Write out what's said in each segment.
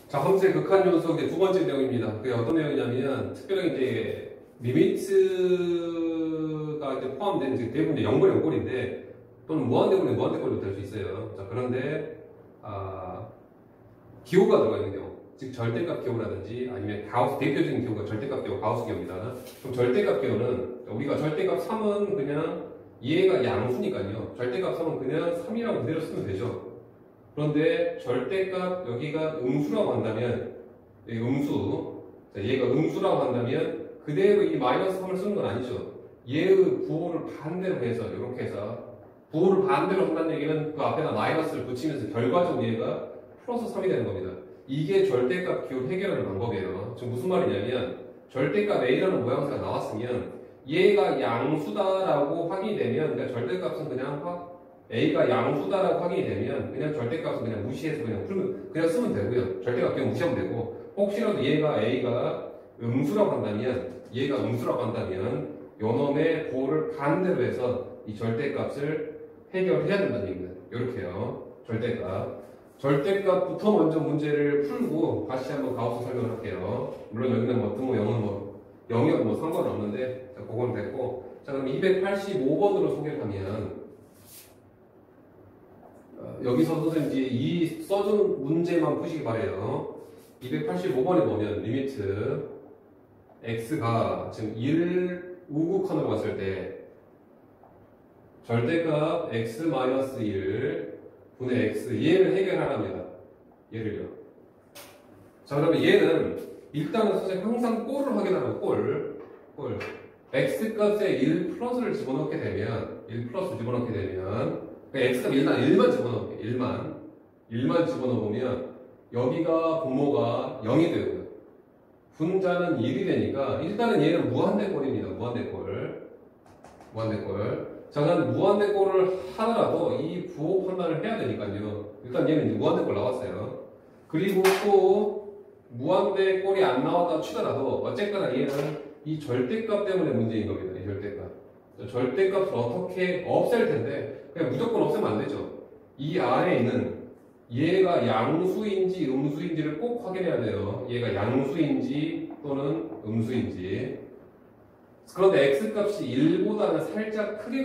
자, 현재 극한 요소 두 번째 내용입니다. 그게 어떤 내용이냐면, 특별하게 이제, 리미트가 이제 포함된, 이제 대부분 영골, 영골인데, 또는 무한대골이 무한대골도 될 수 있어요. 자, 그런데, 기호가 들어가 있는 경우, 즉, 절대값 기호라든지, 아니면 가우스, 대표적인 기호가 절대값 기호, 가우스 기호입니다. 그럼 절대값 기호는, 우리가 절대값 3은 그냥, 얘가 양수니까요. 절대값 3은 그냥 3이라고 그대로 쓰면 되죠. 그런데 절대값 여기가 음수라고 한다면 음수, 자, 얘가 음수라고 한다면 그대로 이 마이너스 3을 쓰는 건 아니죠. 얘의 부호를 반대로 해서 이렇게 해서 부호를 반대로 한다는 얘기는 그 앞에다 마이너스를 붙이면서 결과적으로 얘가 플러스 3이 되는 겁니다. 이게 절대값 기호 해결하는 방법이에요. 지금 무슨 말이냐면 절대값 A라는 모양새가 나왔으면 얘가 양수다라고 확인이 되면 그러니까 절대값은 그냥 A가 양수다라고 확인이 되면 그냥 절대값은 그냥 무시해서 그냥 쓰면 되고요. 절대값 그냥 무시하면 되고 혹시라도 A가 음수라고 한다면 요놈의 부호를 반대로 해서 이 절대값을 해결해야 된다는 얘기입니다. 이렇게요. 절대값부터 먼저 문제를 풀고 다시 한번 가우스 설명을 할게요. 물론 여기는 뭐 등호 0은 0이어도 상관은 없는데 자, 그건 됐고 자 그럼 285번으로 소개를 하면 여기서 선생님 이제 이 써준 문제만 푸시기 바래요. 285번에 보면 리미트 x가 지금 1 우극한으로 갔을 때 절대값 x-1 분의 x 얘를 해결하랍니다. 얘를요. 자 그러면 얘는 일단은 선생님 항상 꼴을 확인하는 꼴 x값에 1 플러스를 집어넣게 되면 x값 1만 집어넣을게. 1만 집어넣으면 여기가 분모가 0이 되고요. 분자는 1이 되니까 일단은 얘는 무한대꼴입니다. 무한대꼴. 자, 그럼 무한대꼴을 하더라도 이 부호 판단을 해야 되니까요. 일단 얘는 무한대꼴 나왔어요. 그리고 또 무한대꼴이 안 나왔다 치더라도 어쨌거나 얘는 이 절대값 때문에 문제인 겁니다. 이 절대값을 어떻게 없앨 텐데 그냥 무조건 없애면 안 되죠. 이 안에 있는 얘가 양수인지 음수인지를 꼭 확인해야 돼요. 얘가 양수인지 또는 음수인지. 그런데 x값이 1보다는 살짝 크게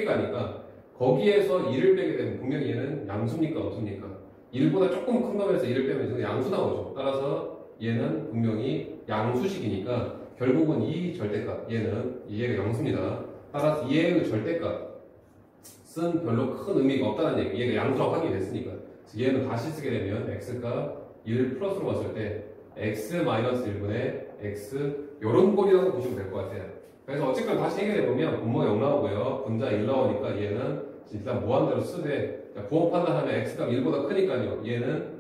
가니까 거기에서 1을 빼게 되면 분명히 얘는 양수입니까 없습니까? 1보다 조금 큰 놈에서 1을 빼면 양수 나오죠. 따라서 얘는 분명히 양수식이니까 결국은 이 절대값 얘가 양수입니다. 따라서 얘의 절대값은 별로 큰 의미가 없다는 얘기. 얘가 양수라고 확인이 됐으니까. 얘는 다시 쓰게 되면 x가 1 플러스로 왔을 때 x-1분의 x 요런 꼴이라고 보시면 될 것 같아요. 그래서 어쨌든 다시 해결해보면 분모가 0 나오고요. 분자 1 나오니까 얘는 일단 무한대로 쓰되 부호 판단하면 x가 1보다 크니까요. 얘는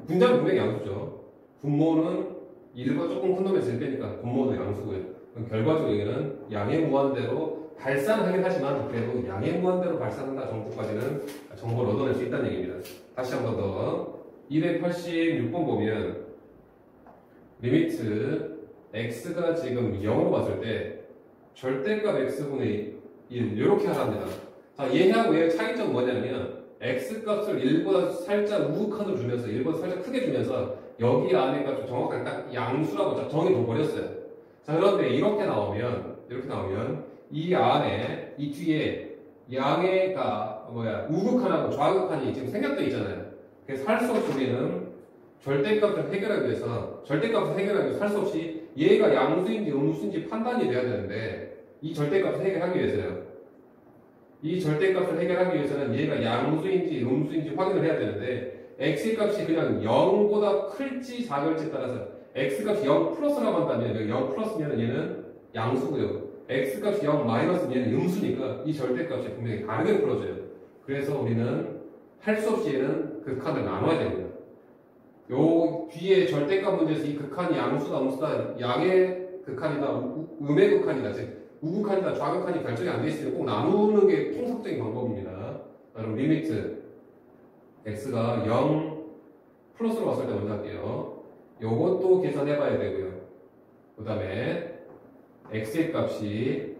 분자는 분명히 양수죠. 분모는 1보다 조금 큰 놈에서 1 빼니까 분모도 양수고요. 그럼 결과적으로 얘는 양의 무한대로 발산하긴 하지만 그래도 양의 무한대로 발산한다 정도까지는 정보를 얻어낼 수 있다는 얘기입니다. 다시 한 번 더 286번 보면 리미트 x가 지금 0으로 봤을 때 절대값 x분의 1 이렇게 하랍니다. 자, 얘하고 얘의 차이점은 뭐냐면 x값을 1보다 살짝 우극한으로 주면서 1보다 살짝 크게 주면서 여기 안에가 정확하게 딱 양수라고 정해둬 버렸어요. 자, 그런데 이렇게 나오면 이 안에 이 뒤에 양의가 우극한하고 좌극한이 지금 생략되어 있잖아요. 그래서 할 수 없이 우리는 절대값을 해결하기 위해서 할 수 없이 얘가 양수인지 음수인지 판단이 돼야 되는데 이 절대값을 해결하기 위해서는 얘가 양수인지 음수인지 확인을 해야 되는데 x값이 그냥 0보다 클지 작을지 따라서 x값이 0 플러스라고 한다면 0 플러스면 얘는 양수고요. x값이 0 마이너스면 얘는 음수니까 이 절대값이 분명히 다르게 풀어져요. 그래서 우리는 할 수 없이 얘는 극한을 나눠야 됩니다. 요 뒤에 절대값 문제에서 이 극한이 양수다 음수다 양의 극한이다 음의 극한이다 즉 우극한이다 좌극한이 결정이 안 돼 있으면 꼭 나누는 게 통속적인 방법입니다. 그럼 리미트 x가 0 플러스로 왔을 때 먼저 할게요. 요것도 계산해 봐야 되고요. 그 다음에 x의 값이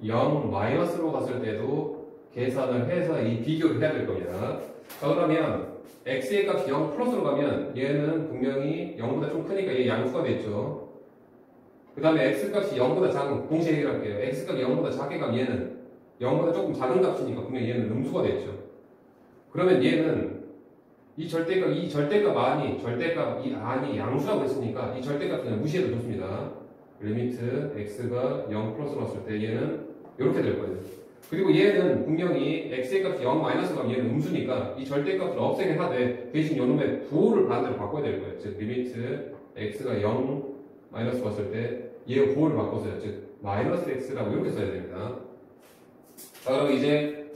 0 마이너스로 갔을 때도 계산을 해서 이 비교를 해야 될 겁니다. 자, 그러면 x의 값이 0 플러스로 가면 얘는 분명히 0보다 좀 크니까 얘 양수가 됐죠. 그 다음에 x 값이 0보다 작은, 동시에 해결할게요. x 값이 0보다 작게 가면 얘는 0보다 조금 작은 값이니까 분명히 얘는 음수가 됐죠. 그러면 얘는 이 절대값 안이 양수라고 했으니까 이 절대값 그냥 무시해도 좋습니다. 리미트 x가 0 플러스로 왔을 때 얘는 이렇게 될 거예요. 그리고 얘는 분명히 x의 값이 0 마이너스가 가면 얘는 음수니까 이 절대값을 없애긴 하되 대신 요놈의 부호를 반대로 바꿔야 될 거예요. 즉 리미트 x가 0 마이너스 왔을 때 얘의 부호를 바꿔서요. 즉 마이너스 x라고 이렇게 써야 됩니다. 자, 그럼 이제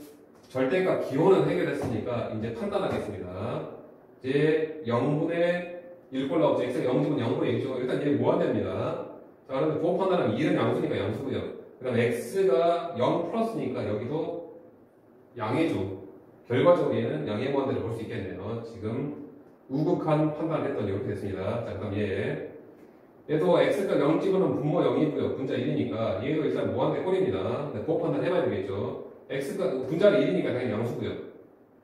절대값 기호는 해결했으니까 이제 판단하겠습니다. 이제 0분의 1꼴 나오죠. x가 0이면 0분의 1이죠. 일단 얘 모아냅니다. 자, 그러면 부호 판단하면 2는 양수니까 양수고요. 그 다음에 x가 0 플러스니까 여기도 양해죠. 결과적으로 얘는 양의 무한대를 볼 수 있겠네요. 지금 우극한 판단을 했더니 이렇게 됐습니다. 자, 그럼 얘도 x가 0 찍으면 분모 0이고요. 분자 1이니까 얘도 일단 무한대 꼴입니다. 부호 판단 해봐야 되겠죠. x가 분자가 1이니까 당연히 양수고요.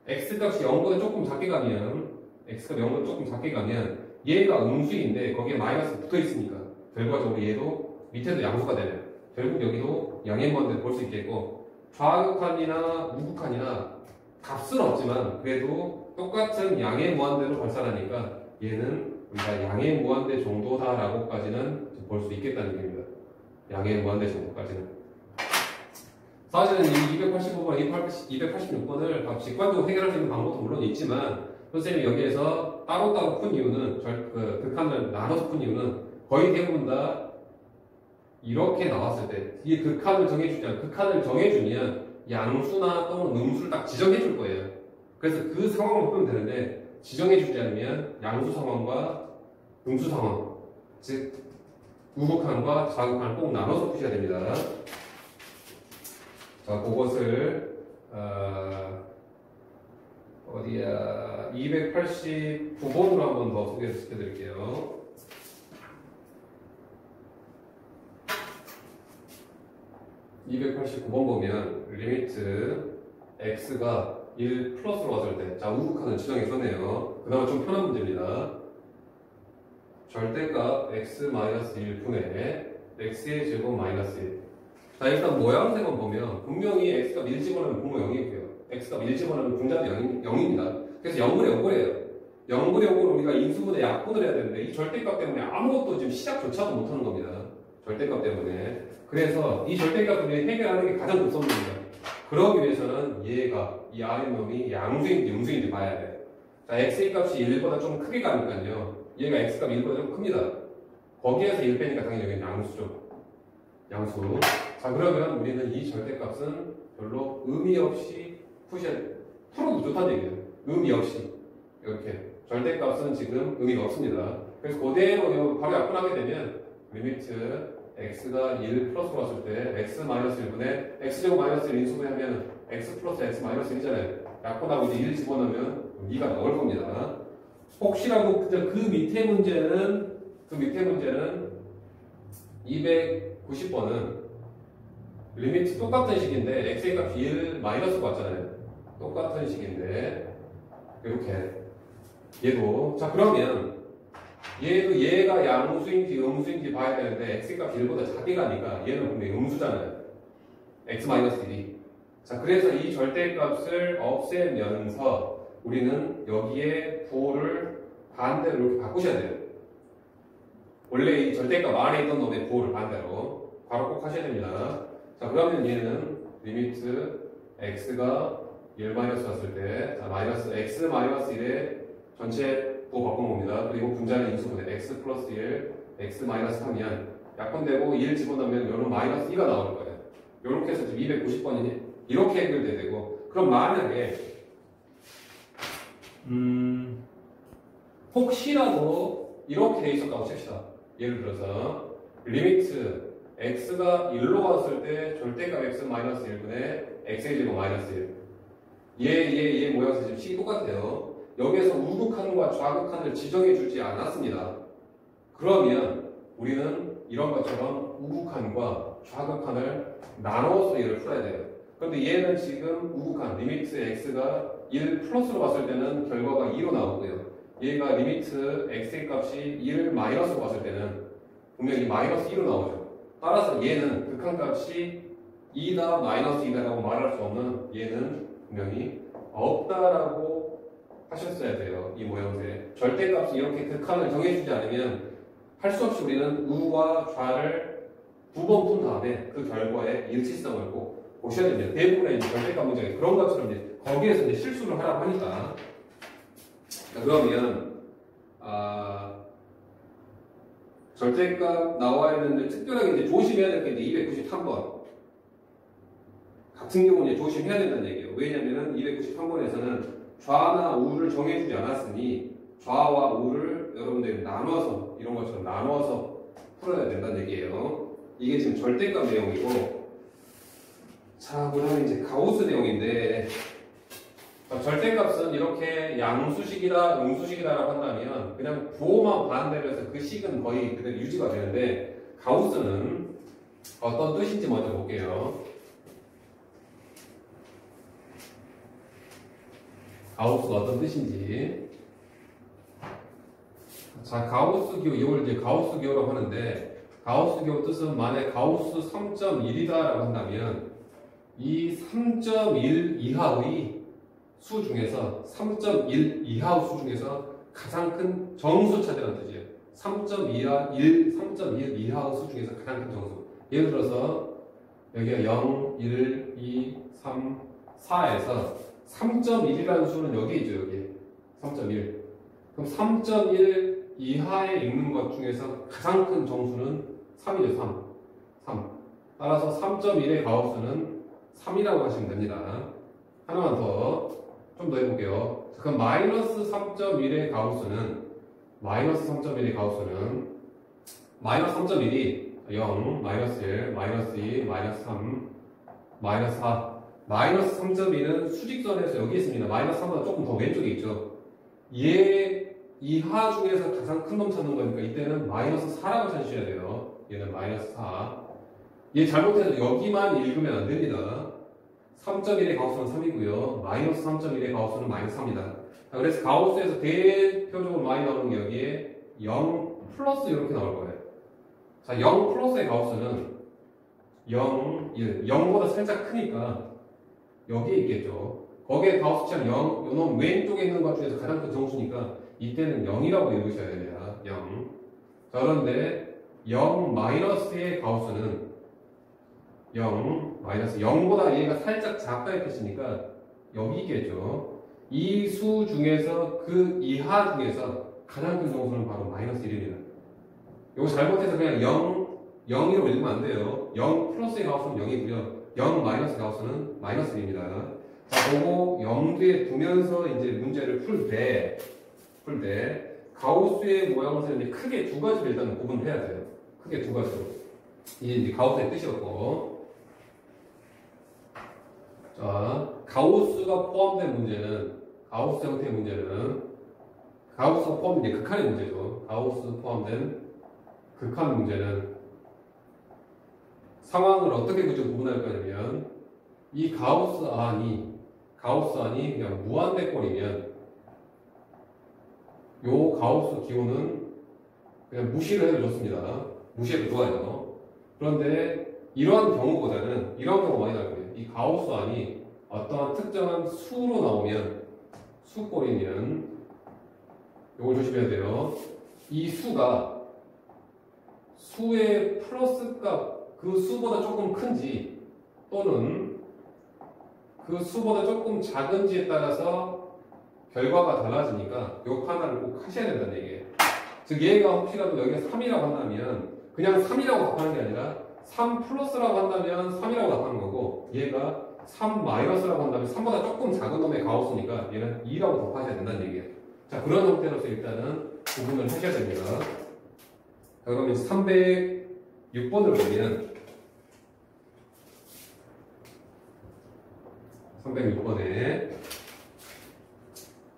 x값이 0보다 조금 작게 가면 x가 0보다 조금 작게 가면 얘가 음수인데 거기에 마이너스 붙어 있으니까 결과적으로 얘도 밑에도 양수가 되네요. 결국 여기도 양의 무한대를 볼 수 있겠고 좌극한이나 우극한이나 값은 없지만 그래도 똑같은 양의 무한대로 발산하니까 얘는 우리가 양의 무한대 정도다라고까지는 볼 수 있겠다는 얘기입니다. 양의 무한대 정도까지는. 사실은 이 285번, 286번을 각 직관적으로 해결할 수 있는 방법도 물론 있지만 선생님이 여기에서 따로따로 푼 이유는 극한을 나눠서 푼 이유는 거의 대부분 다 이렇게 나왔을 때 이 극한을 정해주면 양수나 또는 음수를 딱 지정해 줄 거예요. 그래서 그 상황을 보면 되는데 지정해 주지 않으면 양수 상황과 음수 상황, 즉 우극한과 좌극한을 꼭 나눠서 푸셔야 됩니다. 자, 그것을 289번으로 한 번 더 소개시켜 드릴게요. 289번 보면 리미트 x가 1 플러스로 왔을 때, 자, 우극한을 지정해 썼네요. 그나마 좀 편한 문제입니다. 절대값 x-1 분의 x의 제곱 마이너스 1. 자, 일단 모양새만 보면 분명히 x값 1 집어넣으면 분모 0이고요. x값 1 집어넣으면 분자는 0입니다. 그래서 0분의 0꼴이에요. 0분의 0꼴을 우리가 인수분해 약분을 해야 되는데 이 절대값 때문에 아무것도 지금 시작조차도 못하는 겁니다. 절대값 때문에. 그래서 이 절대값을 해결하는 게 가장 급선무입니다. 그러기 위해서는 얘가 이 아래 놈이 양수인지 음수인지 봐야 돼요. 자, x의 값이 1보다 좀 크게 가니까요. 얘가 x값이 1보다 좀 큽니다. 거기에서 1 빼니까 당연히 여기는 양수죠. 양수. 자, 그러면 우리는 이 절대값은 별로 의미 없이 풀어도 좋다는 얘기예요. 의미 없이. 이렇게. 절대값은 지금 의미가 없습니다. 그래서 그대로 바로 약분하게 되면 리미트 x가 1 플러스로 왔을 때 x-1분의 x제곱 마이너스 1 인수분해하면 x 플러스 x 마이너스 1이잖아요. 약분하고 이제 1 집어넣으면 2가 나올 겁니다. 혹시라도 그 밑에 문제는 290번은 리미트 똑같은 식인데 x의 값이 1 마이너스가 왔잖아요. 똑같은 식인데 이렇게 얘도. 자, 그러면 얘가 양수인지 음수인지 봐야 되는데 x의 값이 1보다 작게 가니까 얘는 분명히 음수잖아요. x-1이. 자, 그래서 이 절대값을 없애면서 우리는 여기에 부호를 반대로 이렇게 바꾸셔야 돼요. 원래 이 절대값 안에 있던 놈의 부호를 반대로 바로 꼭 하셔야 됩니다. 자, 그러면 얘는 리미트 x가 1 마이너스 왔을 때, 자, 마이너스 x-1의 전체 부호 바꾼 겁니다. 그리고 분자는 인수분해 x 플러스 1, x 마이너스 3이면 약분되고 1 집어넣으면 요런 마이너스 2가 나올 거예요. 요렇게 해서 지금 290번이 이렇게 해결돼야 되고, 그럼 만약에 혹시라도 이렇게 돼 있었다고 칩시다. 예를 들어서 리미트 x가 1로 갔을 때 절대값 x-1분의 x의 제곱 마이너스 1. 얘 모양새 지금 식이 똑같아요. 여기에서 우극한과 좌극한을 지정해 주지 않았습니다. 그러면 우리는 이런 것처럼 우극한과 좌극한을 나눠서 얘를 풀어야 돼요. 그런데 얘는 지금 우극한 리미트 x가 1 플러스로 봤을 때는 결과가 2로 나오고요. 얘가 리미트 x의 값이 1 마이너스로 봤을 때는 분명히 마이너스 2로 나오죠. 따라서 얘는 극한값이 2다 마이너스 2다라고 말할 수 없는 얘는 분명히 없다라고 하셨어야 돼요. 이 모형새. 절대값이 이렇게 극한을 정해주지 않으면 할 수 없이 우리는 우와 좌를 두 번 푼 다음에 그 결과의 일치성을 꼭 보셔야 됩니다. 대부분의 이제 절대값 문제가 그런 것처럼 이제 거기에서 이제 실수를 하라고 하니까. 자, 그러면 절대값 나와야 되는데 특별하게 이제 조심해야 될 게 이제 293번 같은 경우는 이제 조심해야 된다는 얘기예요. 왜냐면은 293번에서는 좌나 우를 정해주지 않았으니 좌와 우를 여러분들이 나눠서 이런 것처럼 나눠서 풀어야 된다는 얘기예요. 이게 지금 절대값 내용이고, 자 그러면 이제 가우스 내용인데, 절대값은 이렇게 양수식이다 음수식이다라고 한다면 그냥 부호만 반대로 해서 그 식은 거의 그대로 유지가 되는데, 가우스는 어떤 뜻인지 먼저 볼게요. 가우스가 어떤 뜻인지. 자, 가우스 기호, 이걸 이제 가우스 기호라고 하는데, 가우스 기호 뜻은 만약 가우스 3.1이다라고 한다면 이 3.1 이하의 수 중에서 3.1 이하의 수 중에서 가장 큰 정수 찾으라는 뜻이에요. 3.1 이하의 수 중에서 가장 큰 정수. 예를 들어서 여기가 0, 1, 2, 3, 4에서 3.1이라는 수는 여기 있죠. 여기 3.1. 그럼 3.1 이하에 있는 것 중에서 가장 큰 정수는 3이죠. 3. 따라서 3.1의 가우스는 3이라고 하시면 됩니다. 하나만 더 좀 더 해볼게요. 그럼 마이너스 3.1의 가우스는 마이너스 3.1의 가우스는 마이너스 3.1이 0, 마이너스 1, 마이너스 2, 마이너스 3, 마이너스 4. 마이너스 3.1은 수직선에서 여기 있습니다. 마이너스 3보다 조금 더 왼쪽에 있죠. 얘 이하 중에서 가장 큰 놈 찾는 거니까 이때는 마이너스 4라고 찾으셔야 돼요. 얘는 마이너스 4. 얘 잘못해서 여기만 읽으면 안 됩니다. 3.1의 가우스는 3이고요. 마이너스 3.1의 가우스는 마이너스 3입니다. 자, 그래서 가우스에서 대표적으로 많이 나오는 게 여기에 0 플러스 이렇게 나올 거예요. 자, 0 플러스의 가우스는 0, 1. 0보다 살짝 크니까 여기에 있겠죠. 거기에 가우스치한 0, 요놈 왼쪽에 있는 것 중에서 가장 큰 정수니까 이때는 0이라고 읽으셔야 됩니다. 0. 자, 그런데 0 마이너스의 가우스는 0 마이너스 0보다 얘가 살짝 작다의 뜻이니까 여기 있겠죠. 이 수 중에서 그 이하 중에서 가장 큰 정수는 바로 마이너스 1입니다. 이거 잘못해서 그냥 0이라고 읽으면 안 돼요. 0 플러스의 가우스는 0이고요. 0 마이너스 가우스는 마이너스 1입니다. 자, 그거 0뒤에 두면서 이제 문제를 풀 때 가우스의 모양을 이제 크게 두 가지로 일단 구분을 해야 돼요. 크게 두 가지로. 이게 이제 가우스의 뜻이었고. 자, 가우스가 포함된 문제는, 가우스 형태의 문제는, 가우스가 포함된 극한의 문제죠. 가우스 포함된 극한 문제는 상황을 어떻게 구분할 거냐면, 이 가우스 안이 그냥 무한대꼴이면, 요 가우스 기호는 그냥 무시를 해도 좋습니다. 무시해도 좋아요. 그런데 이러한 경우보다는 이러한 경우가 많이 나올 거예요. 이 가우스 안이 어떠한 특정한 수로 나오면, 수꼴이면 이걸 조심해야 돼요. 이 수가 수의 플러스 값, 그 수보다 조금 큰지 또는 그 수보다 조금 작은지에 따라서 결과가 달라지니까 요 하나를 꼭 하셔야 된다는 얘기예요. 즉 얘가 혹시라도 여기가 3이라고 한다면 그냥 3이라고 답하는 게 아니라 3 플러스라고 한다면 3이라고 답하는 거고, 얘가 3 마이너스라고 한다면 3보다 조금 작은 놈의 가우스니까 얘는 2라고 답하셔야 된다는 얘기예요. 자, 그런 형태로서 일단은 구분을 하셔야 됩니다. 자, 그러면 306번을 보면 306번에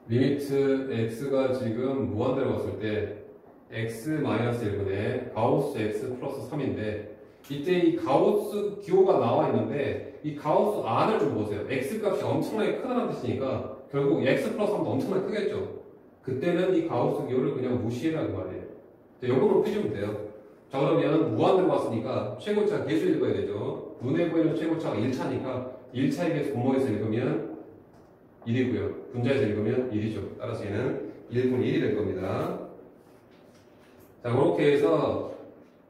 리미트 x가 지금 무한대로 갔을 때 x-1분의 가우스 x 플러스 3인데, 이때 이 가우스 기호가 나와 있는데 이 가우스 안을 좀 보세요. x 값이 엄청나게 크다는 뜻이니까 결국 x 플러스 하면 엄청나게 크겠죠. 그때는 이 가우스 기호를 그냥 무시해라는 말이에요. 요거만 푸시면 돼요. 자, 그러면 무한대로 왔으니까 최고차 계수 읽어야 되죠. 눈에 보이는 최고차가 1차니까 1차에 비해서 분모해서 읽으면 1이고요. 분자에서 읽으면 1이죠. 따라서 얘는 1분의 1이 될 겁니다. 자, 그렇게 해서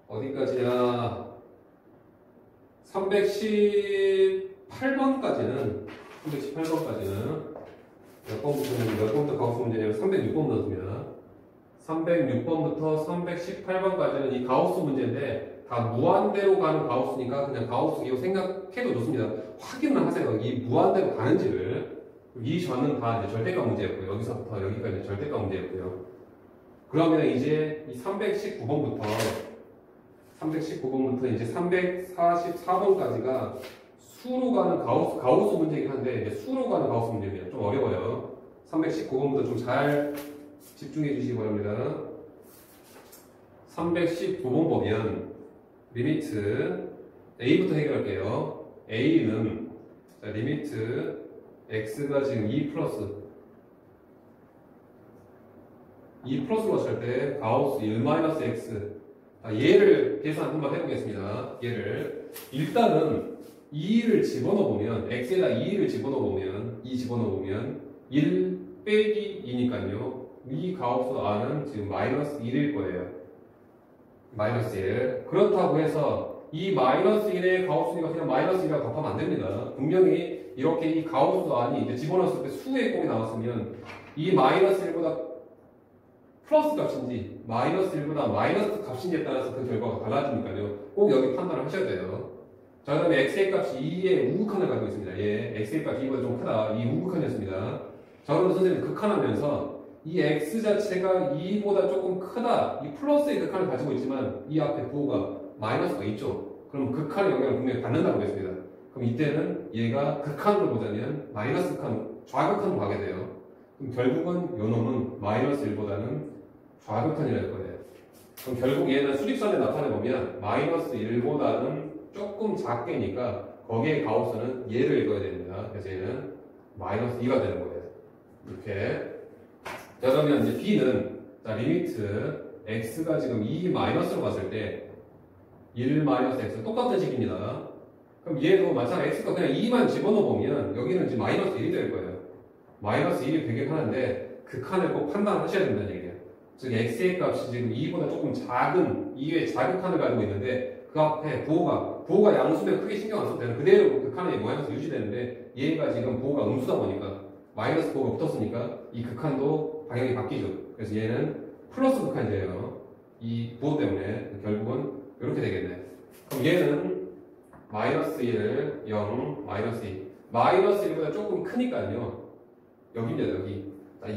어디까지야? 318번까지는 몇 번부터 가우스 문제냐면 306번부터입니다. 306번부터 318번까지는 이 가우스 문제인데 다 무한대로 가는 가우스니까 그냥 가우스 기호 생각해도 좋습니다. 확인을 하세요. 이 무한대로 가는지를. 이 전은 다 이제 절대값 문제였고요. 여기서부터 여기까지 절대값 문제였고요. 그러면 이제 이 319번부터 이제 344번까지가 수로 가는 가우스 문제이긴 한데 이제 수로 가는 가우스 문제입니다. 좀 어려워요. 319번부터 좀 잘 집중해 주시기 바랍니다. 319번 보면 리미트 A부터 해결할게요. A는 자, 리미트 X가 지금 2 플러스로 갔을 때 가우스 1-X 얘를 계산 한번 해보겠습니다. 얘를 일단은 2를 집어넣어보면 X에다 2를 집어넣어보면 1 빼기 2니까요. 이 가우스 R은 지금 마이너스 1일 거예요. 마이너스 1. 그렇다고 해서 이 마이너스 1의 가우스니까 그냥 마이너스 1이라고 답하면 안 됩니다. 분명히 이렇게 이 가우스 R이 이제 집어넣었을 때 수의 꼴이 나왔으면 이 마이너스 1보다 플러스 값인지 마이너스 1보다 마이너스 값인지에 따라서 그 결과가 달라지니까요. 꼭 여기 판단을 하셔야 돼요. 자, 그 다음에 x의 값이 2의 우극한을 가지고 있습니다. x의 값이 2보다 좀 크다. 2 우극한이었습니다. 자, 그러면 선생님이 극한하면서 이 x 자체가 2보다 조금 크다. 이 플러스의 극한을 가지고 있지만 이 앞에 부호가 마이너스가 있죠. 그럼 극한의 영향을 분명히 받는다고 했습니다. 그럼 이때는 얘가 극한으로 보자면 마이너스 극한, 좌극한으로 가게 돼요. 그럼 결국은 요 놈은 마이너스 1보다는 좌극한이랄 거예요. 그럼 결국 얘는 수직선에 나타내보면 마이너스 1보다는 조금 작게니까 거기에 가우스는 얘를 읽어야 됩니다. 그래서 얘는 마이너스 2가 되는 거예요. 이렇게. 자, 그러면 이제 B는 자, 리미트 X가 지금 2 마이너스로 갔을 때 1 마이너스 X 똑같은 식입니다. 그럼 얘도 마찬가지로 X가 그냥 2만 집어넣어보면 여기는 지금 마이너스 1이 될 거예요. 마이너스 1이 되게 하는데 극한을 꼭 판단하셔야 된다는 얘기예요. 즉 x의 값이 지금 2보다 조금 작은 2의 자극한을 가지고 있는데 그 앞에 부호가 양수면 크게 신경 안 써도 되는 그대로 극한의 마이너스 유지되는데 얘가 지금 부호가 음수다 보니까 마이너스 부호가 붙었으니까 이 극한도 방향이 바뀌죠. 그래서 얘는 플러스 극한이 돼요. 이 부호 때문에 결국은 이렇게 되겠네. 그럼 얘는 마이너스 1, 0, 마이너스 2 마이너스 1보다 조금 크니까요. 여기입니다. 여기.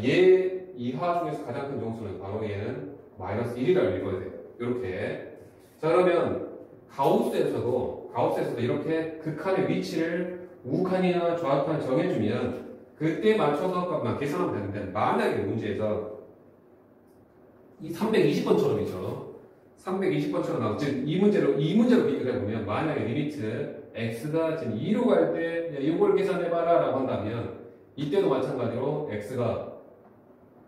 얘 이하 중에서 가장 큰 정수는 바로 얘는 마이너스 1이라고 읽어야 돼요. 이렇게. 자, 그러면 가우스에서도 이렇게 극한의 위치를 우극한이나 좌극한 정해주면 그때 맞춰서 값만 계산하면 되는데 만약에 문제에서 이 320번처럼이죠. 320번처럼 나오고 즉 이 문제로 비교해 보면 만약에 리미트 x가 지금 2로 갈 때 이걸 계산해봐라 라고 한다면 이때도 마찬가지로 x가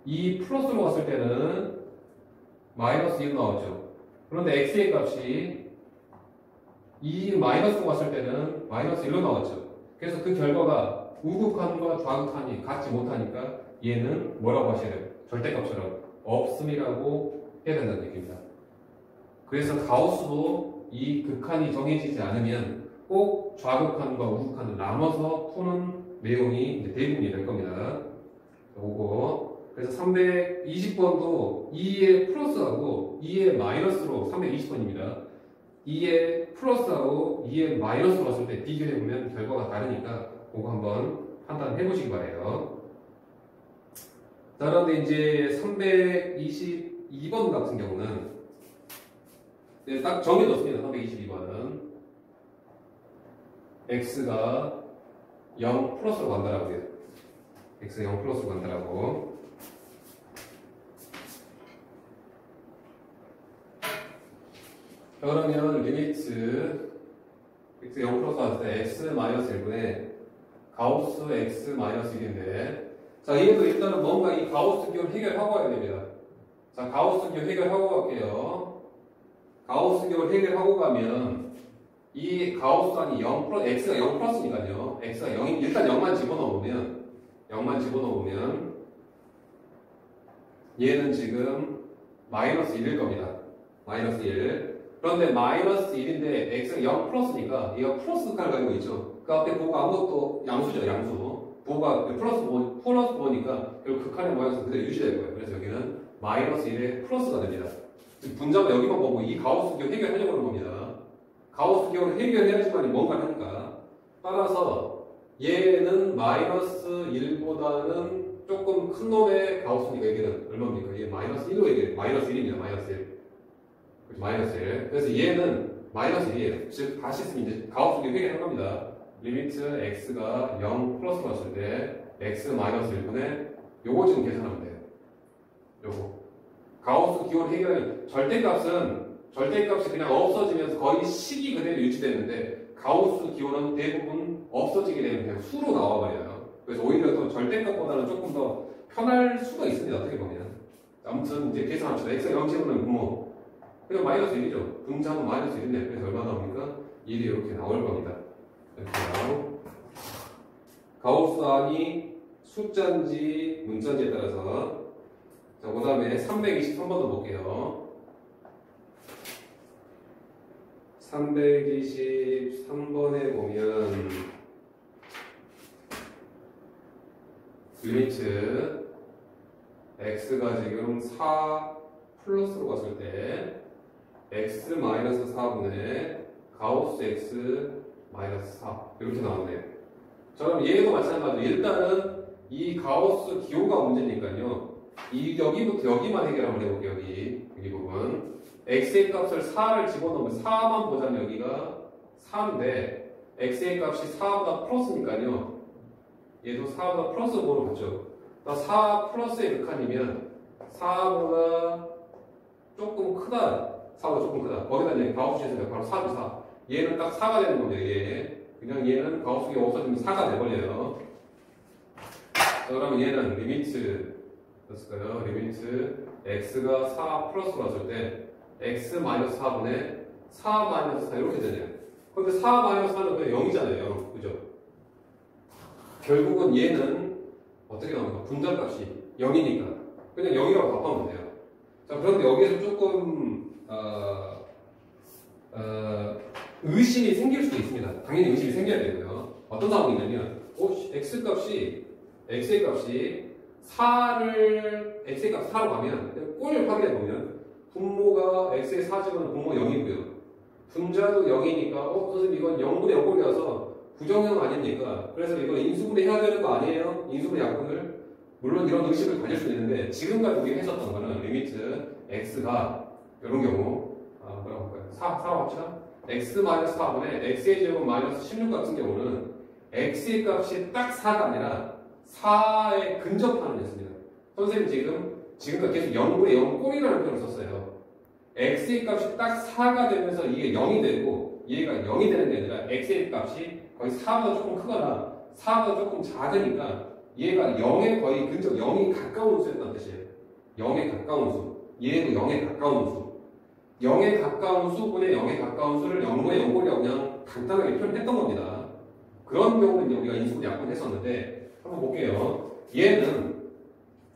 2 플러스로 갔을 때는 마이너스 1로 나오죠. 그런데 x의 값이 2 마이너스로 갔을 때는 마이너스 1로 나왔죠. 그래서 그 결과가 우극한과 좌극한이 같지 못하니까 얘는 뭐라고 하셔야 돼요? 절대값처럼 없음이라고 해야 된다는 얘기입니다. 그래서 가우스도 이 극한이 정해지지 않으면 꼭 좌극한과 우극한을 나눠서 푸는 내용이 이제 대부분이 될 겁니다. 요거. 그래서 320번도 2의 플러스하고 2의 마이너스로 320번입니다. 2의 플러스하고 2의 마이너스로 봤을 때 비교해보면 결과가 다르니까 그거 한번 판단해 보시기 바래요. 자, 그런데 이제 322번 같은 경우는 딱 정해졌습니다. 322번은 x가 0 플러스로 간다라고 해요. x가 0 플러스로 간다라고. 자, 그러면 리미트 x 0 플러스 왔을 때 x 마이너스 1분의 가우스 x 마이너스 1인데 자, 얘도 일단은 뭔가 이 가우스 기호를 해결하고 가야 됩니다. 자, 가우스 기호 해결하고 갈게요. 가우스 기호를 해결하고 가면 이 가우스안이 0 플러스, x가 0 플러스니까요. x가 0이, 일단 0만 집어넣으면 얘는 지금 마이너스 1일 겁니다. 마이너스 1. 그런데 마이너스 1인데 x가 0 플러스니까 얘가 플러스 극한을 가지고 있죠. 그 앞에 부호가 아무것도 양수죠, 양수. 부호가 플러스 부호니까 결국 극한의 모양새가 그대로 유지될 거예요. 그래서 여기는 마이너스 1에 플러스가 됩니다. 즉 분자가 여기만 보고 이 가우스 기호 해결하려고 하는 겁니다. 가우스 기호를 해결해야지만 뭔가 하니까. 따라서 얘는 마이너스 1보다는 조금 큰 놈의 가우스니까 여기는 얼마입니까? 얘 마이너스 1로 얘기해요. 마이너스 1입니다. 마이너스 1. 마이너스 1. 그래서 얘는 마이너스 1이에요. 즉 다시 쓰면 이제 가우스 기호 해결할 겁니다. 리미트 x가 0 플러스로 왔을 때 x 마이너스 1분의 요거 지금 계산하면 돼요. 요거. 가우스 기호를 해결하면 절대값이 그냥 없어지면서 거의 식이 그대로 유지되는데 가우스 기호는 대부분 없어지게 되면 그냥 수로 나와버려요. 그래서 오히려 더 절대값보다는 조금 더 편할 수가 있습니다. 어떻게 보면. 아무튼 이제 계산합시다. x가 0 집으면 분모. 그냥 마이너스 1이죠. 분자는 마이너스 1인데 그래서 얼마 나옵니까? 1이 이렇게 나올 겁니다. 이렇게요. 가우스안이 숫자인지 문자인지에 따라서. 자, 그 다음에 323번도 볼게요. 323번에 보면 리미트 x가 지금 4 플러스로 갔을 때 x 마이너스 4분의 가우스 x 마이너스 4 이렇게 나오네요. 자, 그럼 얘도 마찬가지로 일단은 이 가우스 기호가 문제니까요. 여기부터 여기만 해결 한번 해볼게요. 여기 부분. x의 값을 4를 집어넣으면 4만 보자면 여기가 4인데 x의 값이 4보다 플러스니까요. 얘도 4보다 플러스 5로 갔죠. 4 플러스의 극한이면 4보다 조금 크다. 4보다 조금 크다. 거기다 이제 가우스에서 바로 4죠. 4. 얘는 딱 4가 되는 겁니다. 그냥 얘는 가우스가 없어지면 4가 돼버려요. 자, 그러면 얘는 리미트 였을까요? 리미트 x가 4 플러스로 왔을 때 x 마이너스 4분의 4 마이너스 4 이렇게 되네요. 근데 4 마이너스 4는 그냥 0이잖아요. 그죠? 결국은 얘는 어떻게 나옵니까? 분자값이 0이니까 그냥 0이라고 답하면 돼요. 자, 그런데 여기에서 조금 의심이 생길 수도 있습니다. 당연히 의심이 생겨야 되고요. 어떤 상황이 있냐면 x의 값이 4를 x의 값 4로 가면 꼴을 확인해 보면 분모가 x의 4 집어넣으면 분모 0이고요. 분자도 0이니까 선생님 이건 0분의 0꼴이라서 부정형 아닙니까? 그래서 이거 인수분해 해야 되는 거 아니에요? 인수분해 약분을? 물론 이런 의식을 가질 수 있는데 지금까지 우리가 했었던 거는 리미트 x가 이런 경우 뭐라고 할까요? 4로 합치다? x-4분의 x의 제곱 마이너스 16 같은 경우는 x의 값이 딱 4가 아니라 4에 근접하는 였습니다. 선생님 지금까지 계속 0분의 0 꼴이라는 표현을 썼어요. x의 값이 딱 4가 되면서 이게 0이 되고 얘가 0이 되는 게 아니라 x의 값이 거의 4보다 조금 크거나 4보다 조금 작으니까 얘가 0에 거의 근접 0이 가까운 수였다는 뜻이에요. 0에 가까운 수. 얘도 0에 가까운 수. 0에 가까운 수분의 0에 가까운 수를 0분의 0꼴이라고 그냥 간단하게 표현했던 겁니다. 그런 경우는 우리가 인수분해 약분했었는데 한번 볼게요. 얘는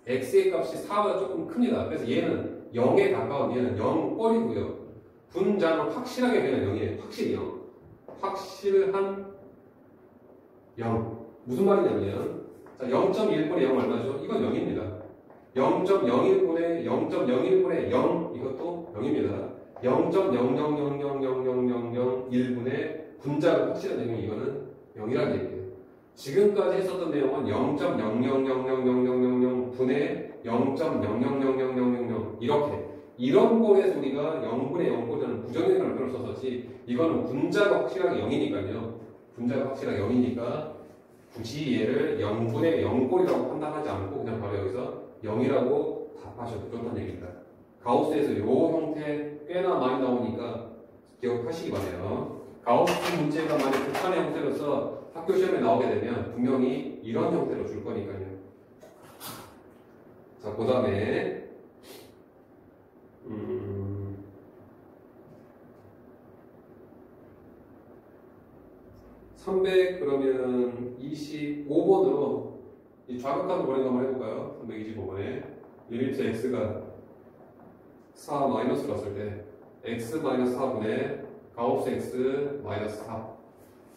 x의 값이 4보다 조금 큽니다. 그래서 얘는 0에 가까운 얘는 0꼴이고요. 분자는 확실하게 그냥 0이에요. 확실히 0. 확실한 0. 무슨 말이냐면 자, 0.1분의 0 얼마죠? 이건 0입니다. 0.01분의 0.01분의 0 이것도 0입니다. 0.00000001분의 분자가 확실한 내용 이거는 0이라는 얘기예요. 지금까지 했었던 내용은 0.00000000분의 0.00000000 이렇게 이런 거에서 우리가 0분의 0꼴이라는 부정형이라는 표현을 썼었지 이거는 분자가 확실하게 0이니까요. 분자가 확실하게 0이니까 굳이 얘를 0분의 0꼴이라고 판단하지 않고 그냥 바로 여기서 0이라고 답하셔도 좋다는 얘기입니다. 가우스에서 이 형태 꽤나 많이 나오니까 기억하시기 바래요. 가우스 문제가 만약 극한의 형태로서 학교 시험에 나오게 되면 분명히 이런 형태로 줄 거니까요. 자, 그 다음에 300 그러면 25번으로 이 좌극한으로 보내는 거 한번 해볼까요? 325번에 리미트 x가 4 마이너스 갔을 때 x 마이너스 4분의 가우스 x 마이너스 4.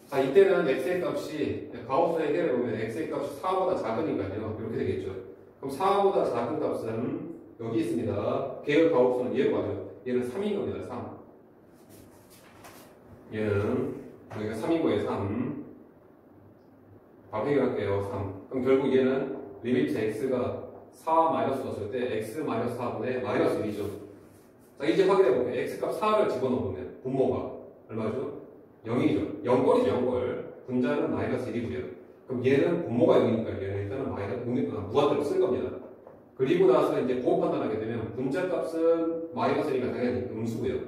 자, 이때는 x의 값이 가우스의 해를 보면 x의 값이 4보다 작으니까요. 이렇게 되겠죠. 그럼 4보다 작은 값은 여기 있습니다. 걔의 가우스는 얘로 가죠. 얘는 3인 겁니다. 3. 얘는 여기가 3인 거예요. 3. 바로 해결할게요. 3. 그럼 결국 얘는 리미트 x가 4 마이너스 넣었을 때 x 마이너스 4분의 마이너스 1이죠. 자, 이제 확인해볼게요. x값 4를 집어넣으면 분모가 얼마죠? 0이죠. 0걸이죠. 0걸. 분자는 마이너스 1이고요. 그럼 얘는 분모가 0이니까 얘는 일단은 무한대로 쓸 겁니다. 그리고 나서 이제 곱호 판단하게 되면 분자값은 마이너스 1이니까 당연히 음수고요.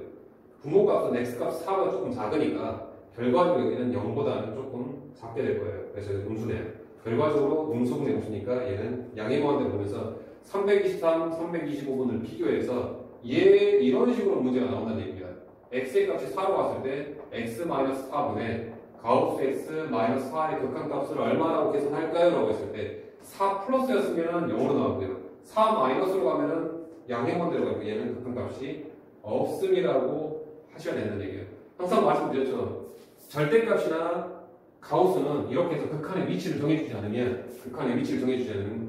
분모값은 x값 4가 조금 작으니까 결과적으로 여기는 0보다는 조금 작게 될 거예요. 그래서 음수네요. 결과적으로 음수분의 음수니까 얘는 양의 무한대로 보면서 323, 325분을 비교해서 얘 이런 식으로 문제가 나온다는 얘기입니다. x의 값이 4로 왔을 때 x-4분의 가우스 x-4의 극한값을 얼마라고 계산할까요? 라고 했을 때 4 플러스였으면 0으로 나오고요. 4 마이너스로 가면은 양의 무한대로 가고 얘는 극한값이 없음이라고 하셔야 된다는 얘기예요. 항상 말씀드렸죠. 절대값이나 가우스는 이렇게 해서 극한의 위치를 정해주지 않으면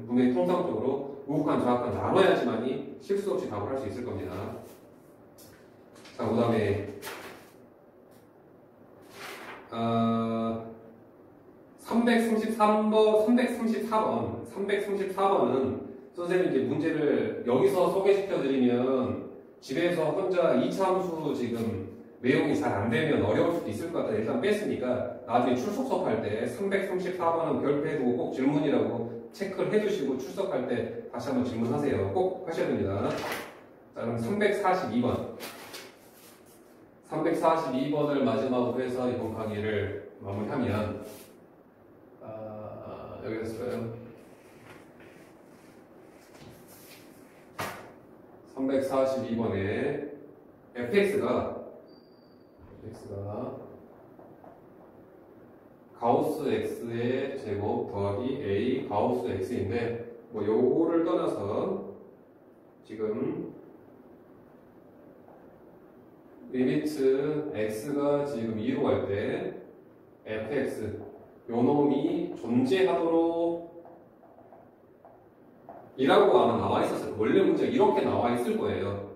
분명히 통상적으로 우극한, 좌극한 나눠야지만이 실수 없이 답을 할 수 있을 겁니다. 자, 그 다음에 334번은 선생님이 이제 문제를 여기서 소개시켜드리면 집에서 혼자 이차함수 지금 내용이 잘 안 되면 어려울 수도 있을 것 같아요. 일단 뺐으니까 나중에 출석 수업할 때 334번은 별표해두고 꼭 질문이라고 체크를 해주시고 출석할 때 다시 한번 질문하세요. 꼭 하셔야 됩니다. 자, 그럼 342번. 342번을 마지막으로 해서 이번 강의를 마무리하면 여기가 있어요. 342번에 fx가 가우스 x의 제곱 더하기 a 가우스 x인데 뭐 요거를 떠나서 지금 리미트 x가 지금 2로 갈 때 fx 요 놈이 존재하도록 이라고 아마 나와 있었어요. 원래 문제가 이렇게 나와 있을 거예요.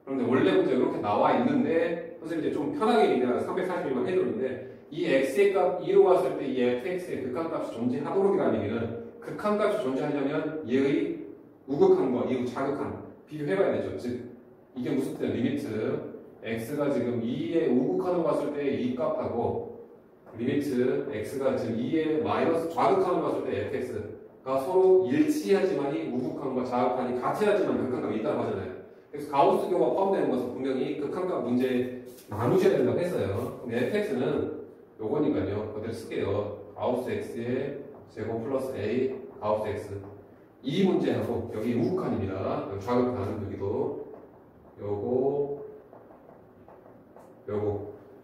그런데 원래 문제가 이렇게 나와 있는데 선생님 이제 좀 편하게 얘기하면 341번 해줬는데 이 x의 값 2로 갔을 때 이 fx의 극한값이 존재하도록이라는 얘기는 극한값이 존재하려면 얘의 우극한과 이의 자극한 비교해봐야 되죠. 즉 이게 무슨 뜻이야? 리미트 x가 지금 2의 우극한으로 갔을 때 이 값하고 리미트 x가 지금 2의 마이너스 좌극한으로 갔을 때 fx가 서로 일치하지만이 우극한과 자극한이 같아야지만 극한값이 있다고 하잖아요. 그래서 가우스교가 포함되는 것은 분명히 극한값 문제에 나누셔야 된다고 했어요. 근데 fx는 요거니까요. 그대로 쓸게요. 가우스 x의 제곱 플러스 a 가우스 x 이 문제하고 여기 우극한입니다. 좌극한 여기도 요거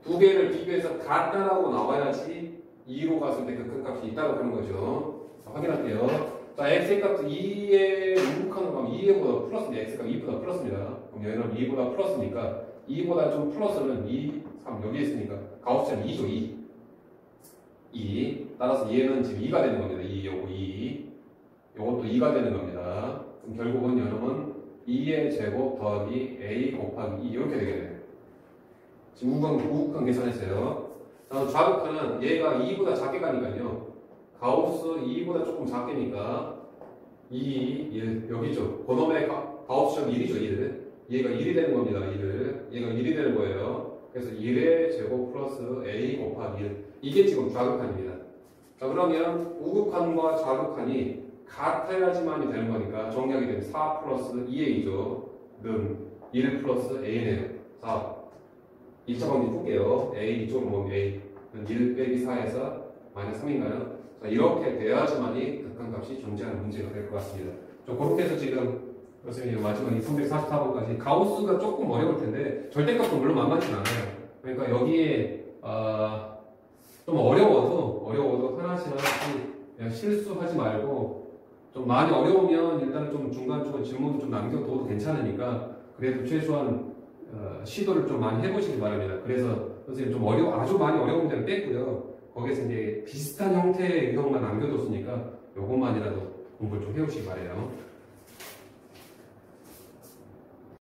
두 개를 비교해서 같다라고 나와야지 2로 갔을 때 극한값이 있다고 하는 거죠. 자, 확인할게요. 자, x의 값은 2의 우극한으로 가면 2보다 플러스입니다. x가 2보다 플러스입니다. 그럼 여기는 2보다 플러스니까 2보다 좀 플러스는 2, 3 여기 있으니까 가우스는 2죠. 2. 따라서 얘는 지금 2가 되는 겁니다. 2. 요것도 2가 되는 겁니다. 그럼 결국은 여러분 2의 제곱 더하기 a 곱하기 2 이렇게 되게 돼요. 지금 우극한 계산했어요. 좌극한은 얘가 2보다 작게 가니까요. 가우스 2보다 조금 작게니까 2, 여기죠. 그놈의 가우스점 1이죠. 1. 얘가 1이 되는 겁니다. 1. 얘가 1이 되는 거예요. 그래서 1의 제곱 플러스 a 곱하기 1. 이게 지금 좌극한입니다. 자, 그러면 우극한과 좌극한이 같아야지만이 되는 거니까 정리하게 되면 4 플러스 2a죠. 는 1 플러스 a네요. 자, 2차 방지 풀게요. a 이쪽으로 보면 a 는 1 빼기 4에서 마이너스 3인가요? 자, 이렇게 돼야지만이 극한값이 존재하는 문제가 될 것 같습니다. 좀 그렇게 해서 지금 선생님 마지막 이 344번까지 가우스가 조금 어려울 텐데 절대값도 물론 만만치 않아요. 그러니까 여기에 좀 어려워도 하나씩 그냥 실수하지 말고 좀 많이 어려우면 일단 좀 중간중간 질문도 좀 남겨둬도 괜찮으니까 그래도 최소한 시도를 좀 많이 해보시기 바랍니다. 그래서 선생님 좀 아주 많이 어려운 문제는 뺐고요. 거기에서 이제 비슷한 형태의 유형만 남겨뒀으니까 요것만이라도 공부를 좀 해오시기 바래요.